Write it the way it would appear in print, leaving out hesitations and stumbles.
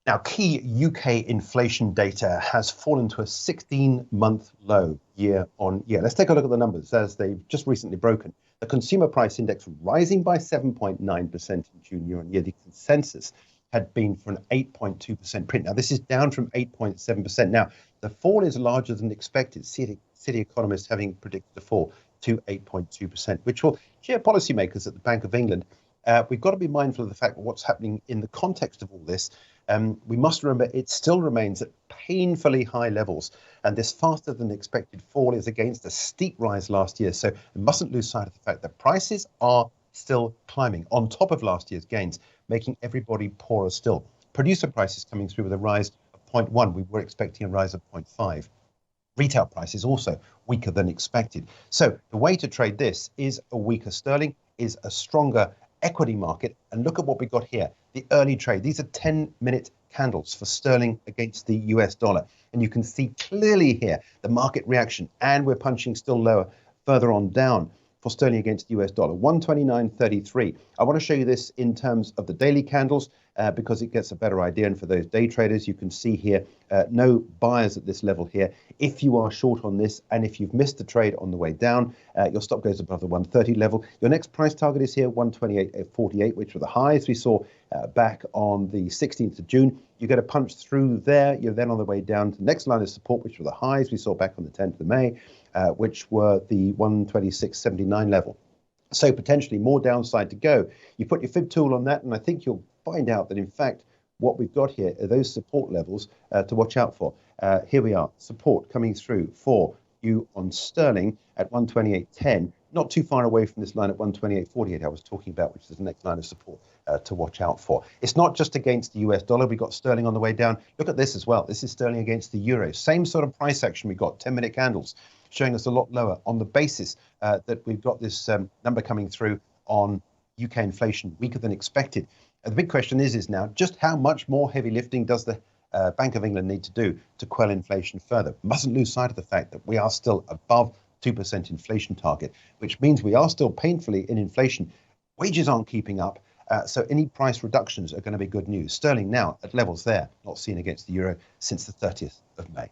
Now, key UK inflation data has fallen to a 16-month low year on year. Let's take a look at the numbers as they've just recently broken. The consumer price index rising by 7.9% in June year on year. The consensus had been for an 8.2% print. Now, this is down from 8.7%. Now, the fall is larger than expected. City economists having predicted a fall to 8.2%, which will cheer policymakers at the Bank of England. We've got to be mindful of the fact that what's happening in the context of all this. We must remember it still remains at painfully high levels, and this faster than expected fall is against a steep rise last year. So we mustn't lose sight of the fact that prices are still climbing on top of last year's gains, making everybody poorer still. Producer prices coming through with a rise of 0.1. We were expecting a rise of 0.5. Retail prices also weaker than expected. So the way to trade this is a weaker sterling, is a stronger equity market. And look at what we got here, the early trade. These are 10-minute candles for sterling against the US dollar. And you can see clearly here the market reaction, and we're punching still lower further on down for sterling against the US dollar, 129.33. I want to show you this in terms of the daily candles because it gets a better idea. And for those day traders, you can see here, no buyers at this level here. If you are short on this, and if you've missed the trade on the way down, your stop goes above the 130 level. Your next price target is here, 128.48, which were the highs we saw back on the 16th of June. You get a punch through there. You're then on the way down to the next line of support, which were the highs we saw back on the 10th of May, which were the 126.79 level. So potentially more downside to go. You put your fib tool on that, and I think you'll find out that, in fact, what we've got here are those support levels to watch out for. Here we are, support coming through for you on sterling at 128.10, not too far away from this line at 128.48 I was talking about, which is the next line of support to watch out for. It's not just against the US dollar. We got sterling on the way down. Look at this as well. This is sterling against the euro. Same sort of price action we got, 10-minute candles, showing us a lot lower on the basis that we've got this number coming through on UK inflation weaker than expected. The big question is now just how much more heavy lifting does the Bank of England need to do to quell inflation further? Mustn't lose sight of the fact that we are still above 2% inflation target, which means we are still painfully in inflation. Wages aren't keeping up, so any price reductions are going to be good news. Sterling now at levels there not seen against the euro since the 30th of May.